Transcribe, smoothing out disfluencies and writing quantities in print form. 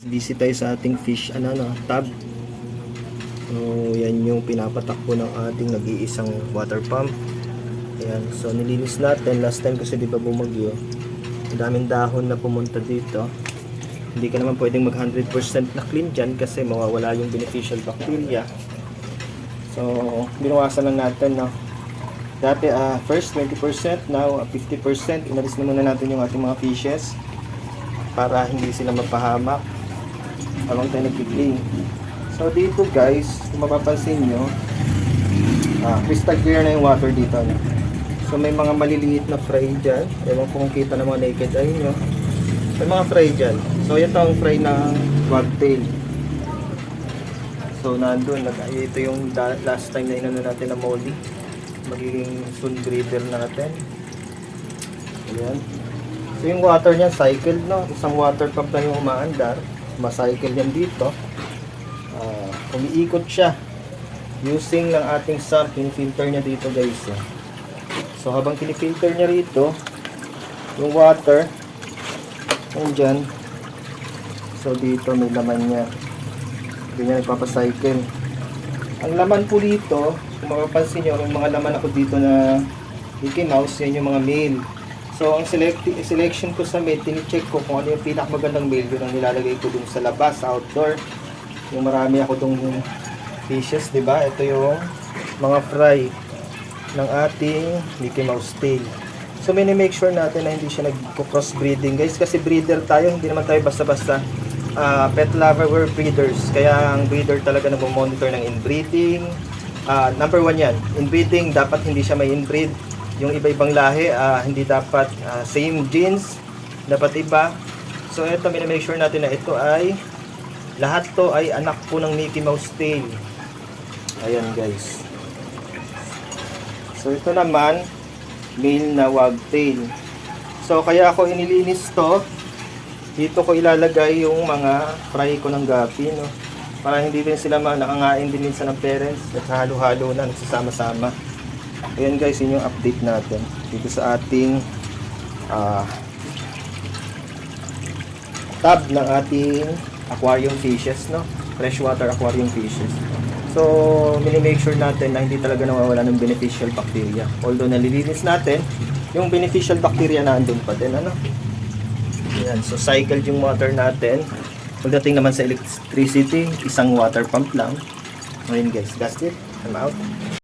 Busy tayo sa ating fish tab. So yan yung pinapatakbo ng ating nag-iisang water pump. Ayan, so nilinis natin last time kasi di ba bumagyo. Ang daming dahon na pumunta dito. Hindi ka naman pwedeng mag 100% na clean dyan kasi mawawala yung beneficial bacteria. So binawasan lang natin, no. Dati first 20%, now 50%. Inalis na muna natin yung ating mga fishes para hindi sila mapahamak habang tayo nag-clean. So dito guys, kung mapapansin nyo, crystal clear na yung water dito, no? So may mga maliliit na fry dyan. Ewan ko kung kita ng mga naked eye nyo. May mga fry dyan. So ito ang fry ng wagtail. So nandun, ito yung last time na inano natin na molly. Magiging soon breeder natin. Ayan. So yung water niya cycled, no? Isang water pump na yung umaandar. Macycle yan dito. Umiikot siya using ng ating sump. Pinifilter niya dito guys. So habang pinifilter niya rito yung water nandyan, so dito may laman niya. Ganyan nagpapacycle. Ang laman po dito, kung mapapansin nyo, yung mga laman ako dito na Mickey Mouse, yan yung mga male. So ang selection ko sa male, tinicheck ko kung ano yung pinakamagandang male, yun ang nilalagay ko dun sa labas, outdoor. Yung marami ako dong fishes, di ba? Ito yung mga fry ng ating Mickey Mouse tail. So make sure natin na hindi siya nag-cross breeding guys, kasi breeder tayo, hindi naman tayo basta-basta pet lover, we're breeders. Kaya ang breeder talaga nag-monitor ng inbreeding. Number 1 yan, inbreeding, dapat hindi siya may inbreed. Yung iba-ibang lahi, hindi dapat same genes, dapat iba. So ito, make sure natin na ito ay lahat to ay anak po ng Mickey Mouse tail. Ayan guys. So ito naman male na wagtail. So kaya ako inilinis to. Dito ko ilalagay yung mga fry ko ng gapi, no? Para hindi din sila nakangain din minsan ng parents at halo-halo na, nagsasama-sama. Ayan guys, yun yung update natin dito sa ating tab ng ating aquarium fishes, no? Freshwater aquarium fishes. So, make sure natin na hindi talaga nawawala ng beneficial bacteria. Although nalilinis natin, yung beneficial bacteria na andun pa din, ano? Ayan, so cycled yung water natin. Pagdating naman sa electricity, isang water pump lang. Ngayon guys, that's it. I'm out.